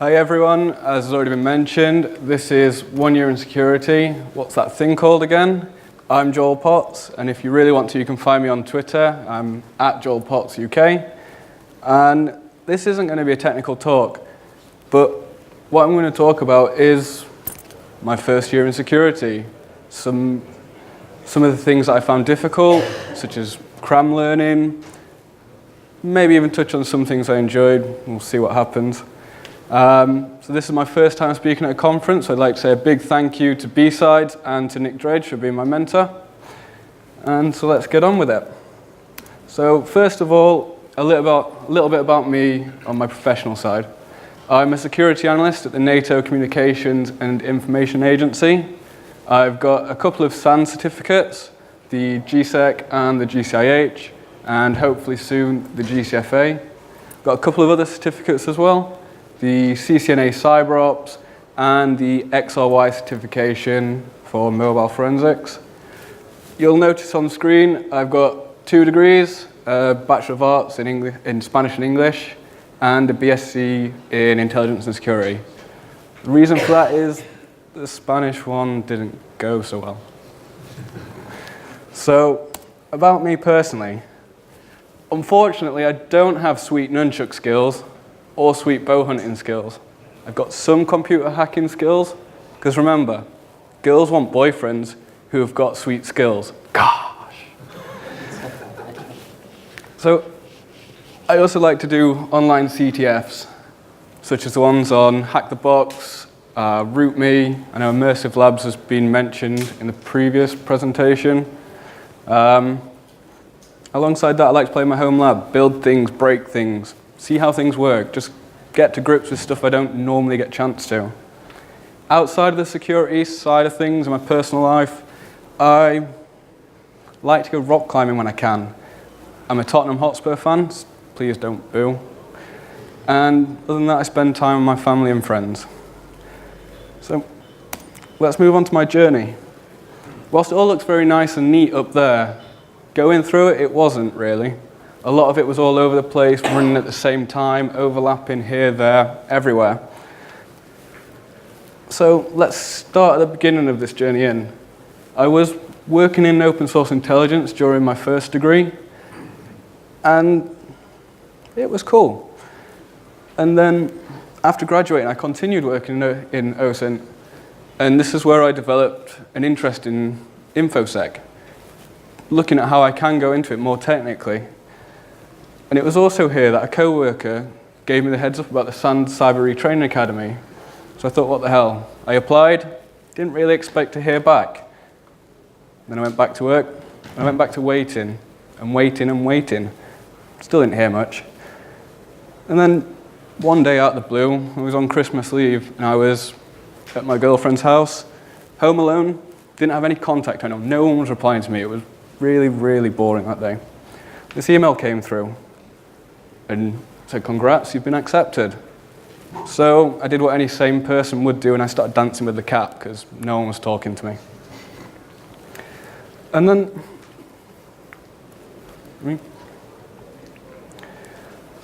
Hi everyone, as has already been mentioned, this is 1 year in security. What's that thing called again? I'm Joel Potts, and if you really want to, you can find me on Twitter. I'm at Joel Potts UK. And this isn't going to be a technical talk, but what I'm going to talk about is my first year in security. Some of the things that I found difficult, such as cram learning, maybe even touch on some things I enjoyed. We'll see what happens. So this is my first time speaking at a conference. I'd like to say a big thank you to B-Sides and to Nick Dredge for being my mentor. And so let's get on with it. So first of all, a little bit about me on my professional side. I'm a security analyst at the NATO Communications and Information Agency. I've got a couple of SAN certificates, the GSEC and the GCIH, and hopefully soon the GCFA. Got a couple of other certificates as well, the CCNA CyberOps and the XRY certification for mobile forensics. You'll notice on the screen I've got 2 degrees, a Bachelor of Arts in Spanish and English, and a BSc in Intelligence and Security. The reason for that is the Spanish one didn't go so well. So, about me personally, unfortunately I don't have sweet nunchuck skills or sweet bow hunting skills. I've got some computer hacking skills, because remember, girls want boyfriends who have got sweet skills. Gosh. So, I also like to do online CTFs, such as the ones on Hack the Box, RootMe. I know Immersive Labs has been mentioned in the previous presentation. Alongside that, I like to play in my home lab, build things, break things, see how things work, just get to grips with stuff I don't normally get a chance to. Outside of the security side of things in my personal life, I like to go rock climbing when I can. I'm a Tottenham Hotspur fan, please don't boo. And other than that, I spend time with my family and friends. So let's move on to my journey. Whilst it all looks very nice and neat up there, going through it, it wasn't really. A lot of it was all over the place, running at the same time, overlapping here, there, everywhere. So let's start at the beginning of this journey in. I was working in open source intelligence during my first degree, and it was cool. And then after graduating, I continued working in OSINT, and this is where I developed an interest in InfoSec, looking at how I can go into it more technically. And it was also here that a co-worker gave me the heads up about the SAN Cyber Retraining Academy. So I thought, what the hell? I applied, didn't really expect to hear back. Then I went back to work, and I went back to waiting, and waiting, and waiting. Still didn't hear much. And then one day out of the blue, I was on Christmas leave, and I was at my girlfriend's house, home alone, didn't have any contact. I know no one was replying to me. It was really, really boring that day. This email came through and said, congrats, you've been accepted. So I did what any sane person would do, and I started dancing with the cat because no one was talking to me. And then,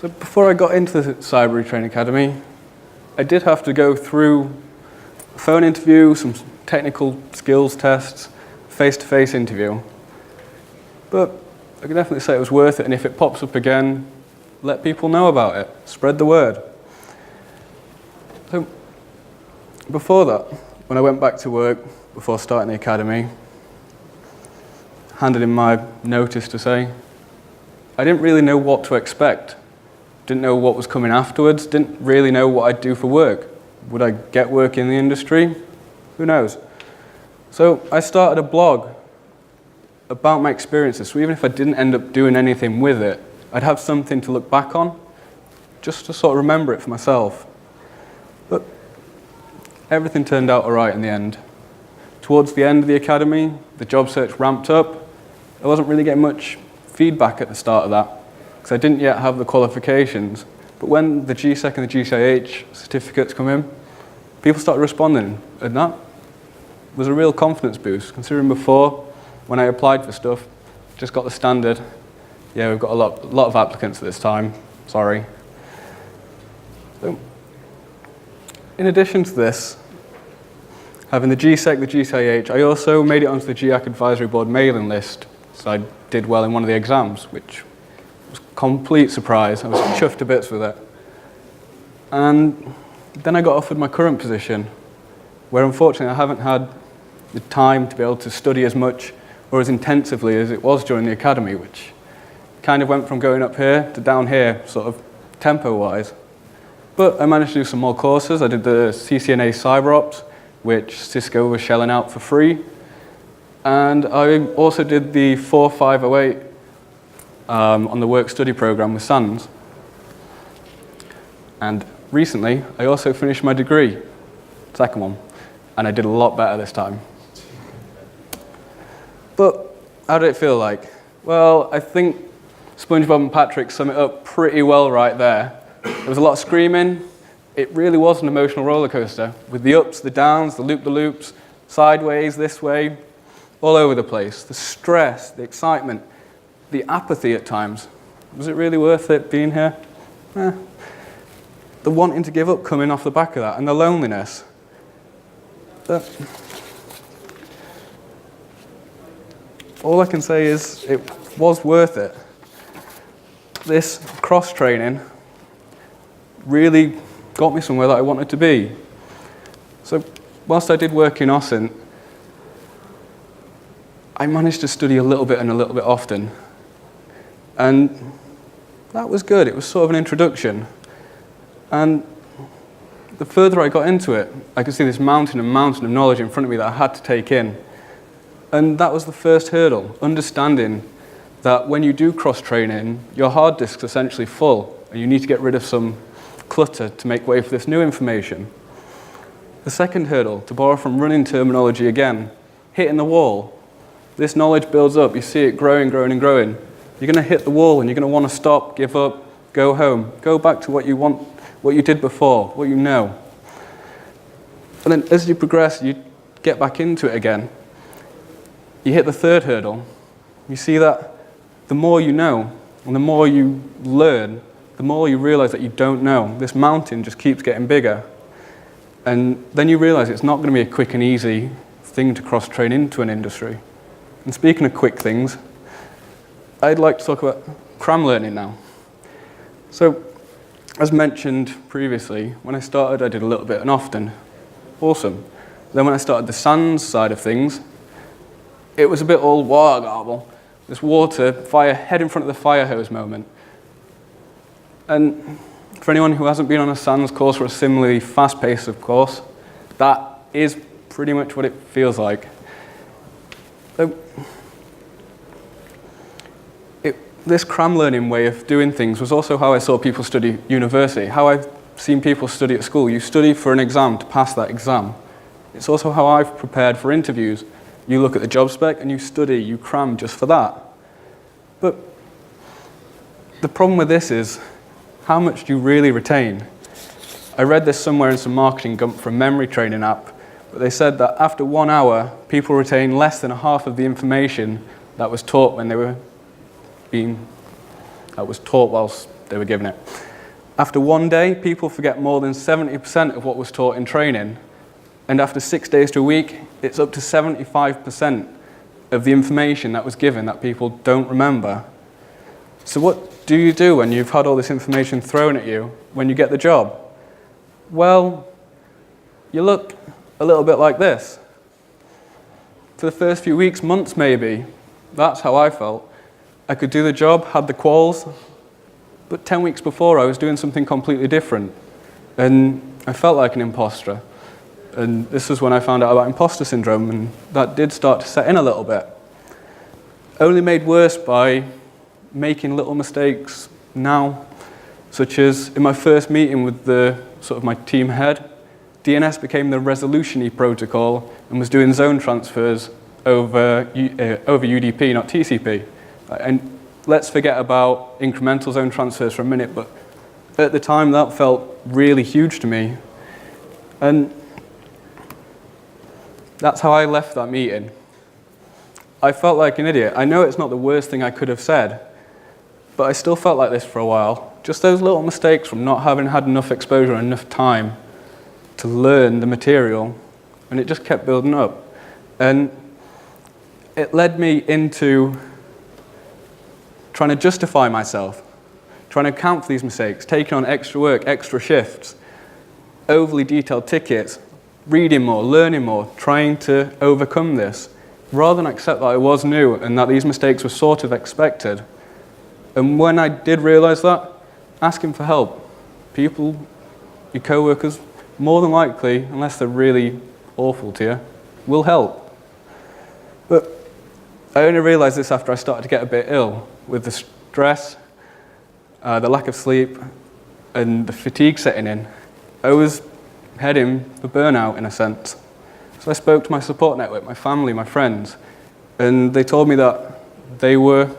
so before I got into the Cyber Retraining Academy, I did have to go through a phone interview, some technical skills tests, face-to-face interview. But I can definitely say it was worth it, and if it pops up again, let people know about it. Spread the word. So, before that, when I went back to work, before starting the academy, handed in my notice to say, I didn't really know what to expect. Didn't know what was coming afterwards, didn't really know what I'd do for work. Would I get work in the industry? Who knows? So I started a blog about my experiences, so even if I didn't end up doing anything with it, I'd have something to look back on, just to sort of remember it for myself. But everything turned out all right in the end. Towards the end of the academy, the job search ramped up. I wasn't really getting much feedback at the start of that, because I didn't yet have the qualifications. But when the GSEC and the GCIH certificates come in, people started responding, and that was a real confidence boost, considering before, when I applied for stuff, just got the standard, yeah, we've got a lot of applicants at this time, sorry. So in addition to this, having the GSEC, the GCIH, I also made it onto the GIAC Advisory Board mailing list. So I did well in one of the exams, which was a complete surprise. I was chuffed to bits with it. And then I got offered my current position, where unfortunately I haven't had the time to be able to study as much or as intensively as it was during the academy, which kind of went from going up here to down here, sort of tempo-wise. But I managed to do some more courses. I did the CCNA CyberOps, which Cisco was shelling out for free. And I also did the 4508 on the work-study program with SANS. And recently, I also finished my degree, second one, and I did a lot better this time. But how did it feel like? Well, I think SpongeBob and Patrick sum it up pretty well right there. There was a lot of screaming. It really was an emotional roller coaster with the ups, the downs, the loops, sideways, this way, all over the place. The stress, the excitement, the apathy at times. Was it really worth it being here? The wanting to give up coming off the back of that, and the loneliness. All I can say is it was worth it. This cross-training really got me somewhere that I wanted to be. So whilst I did work in OSINT, I managed to study a little bit and a little bit often. And that was good. It was sort of an introduction. And the further I got into it, I could see this mountain and mountain of knowledge in front of me that I had to take in. And that was the first hurdle, understanding that when you do cross-training, your hard disk's essentially full, and you need to get rid of some clutter to make way for this new information. The second hurdle, to borrow from running terminology again, hitting the wall. This knowledge builds up, you see it growing, growing, and growing. You're going to hit the wall, and you're going to want to stop, give up, go home, go back to what you want, what you did before, what you know. And then as you progress, you get back into it again. You hit the third hurdle. You see that the more you know, and the more you learn, the more you realize that you don't know. This mountain just keeps getting bigger. And then you realize it's not going to be a quick and easy thing to cross-train into an industry. And speaking of quick things, I'd like to talk about cram learning now. So, as mentioned previously, when I started, I did a little bit and often. Awesome. Then when I started the SANS side of things, it was a bit all war garble. This water, fire, head in front of the fire hose moment. And for anyone who hasn't been on a SANS course or a similarly fast-paced of course, that is pretty much what it feels like. So, this cram learning way of doing things was also how I saw people study university, how I've seen people study at school. You study for an exam to pass that exam. It's also how I've prepared for interviews. You look at the job spec and you study, you cram just for that. But the problem with this is, how much do you really retain? I read this somewhere in some marketing gump from a memory training app, but they said that after 1 hour, people retain less than half of the information that was taught when they were taught whilst they were given it. After 1 day, people forget more than 70% of what was taught in training. And after 6 days to a week, it's up to 75% of the information that was given that people don't remember. So what do you do when you've had all this information thrown at you when you get the job? Well, you look a little bit like this. For the first few weeks, months maybe, that's how I felt. I could do the job, had the quals, but 10 weeks before I was doing something completely different. And I felt like an imposter. And this was when I found out about imposter syndrome, and that did start to set in a little bit. Only made worse by making little mistakes now, such as in my first meeting with my team head, DNS became the resolution-y protocol and was doing zone transfers over UDP, not TCP. And let's forget about incremental zone transfers for a minute, but at the time that felt really huge to me. And that's how I left that meeting. I felt like an idiot. I know it's not the worst thing I could have said, but I still felt like this for a while. Just those little mistakes from not having had enough exposure and enough time to learn the material, and it just kept building up. And it led me into trying to justify myself, trying to account for these mistakes, taking on extra work, extra shifts, overly detailed tickets, reading more, learning more, trying to overcome this, rather than accept that I was new and that these mistakes were sort of expected. And when I did realize that, asking for help. People, your co-workers, more than likely, unless they're really awful to you, will help. But I only realized this after I started to get a bit ill with the stress, the lack of sleep, and the fatigue setting in. I was heading for burnout in a sense. So I spoke to my support network, my family, my friends, and they told me that they were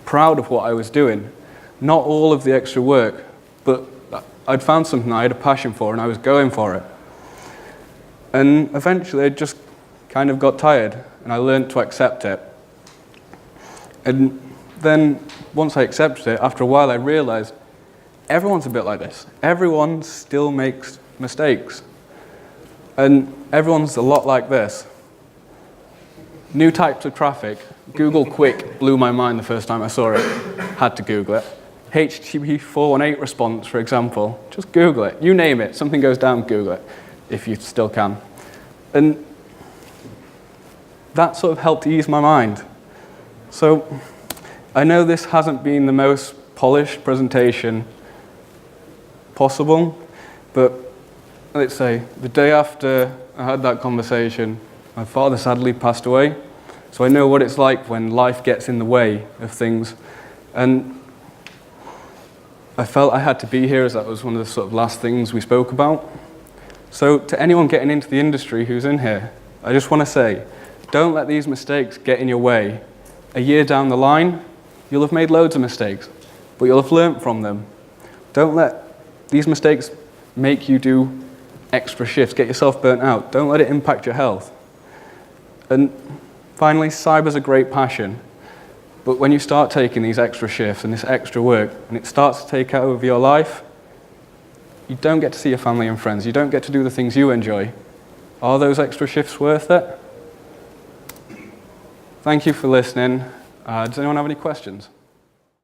proud of what I was doing. Not all of the extra work, but I'd found something I had a passion for and I was going for it. And eventually I just kind of got tired and I learned to accept it. And then once I accepted it, after a while I realized everyone's a bit like this. Everyone still makes mistakes. And everyone's a lot like this. New types of traffic. Google Quick blew my mind the first time I saw it. Had to Google it. HTTP 418 response, for example. Just Google it. You name it. Something goes down, Google it, if you still can. And that sort of helped ease my mind. So I know this hasn't been the most polished presentation possible, but let's say the day after I had that conversation, my father sadly passed away. So I know what it's like when life gets in the way of things. And I felt I had to be here as that was one of the sort of last things we spoke about. So to anyone getting into the industry who's in here, I just want to say, don't let these mistakes get in your way. A year down the line, you'll have made loads of mistakes, but you'll have learnt from them. Don't let these mistakes make you do extra shifts, get yourself burnt out. Don't let it impact your health. And finally, cyber's a great passion. But when you start taking these extra shifts and this extra work, and it starts to take over your life, you don't get to see your family and friends. You don't get to do the things you enjoy. Are those extra shifts worth it? Thank you for listening. Does anyone have any questions?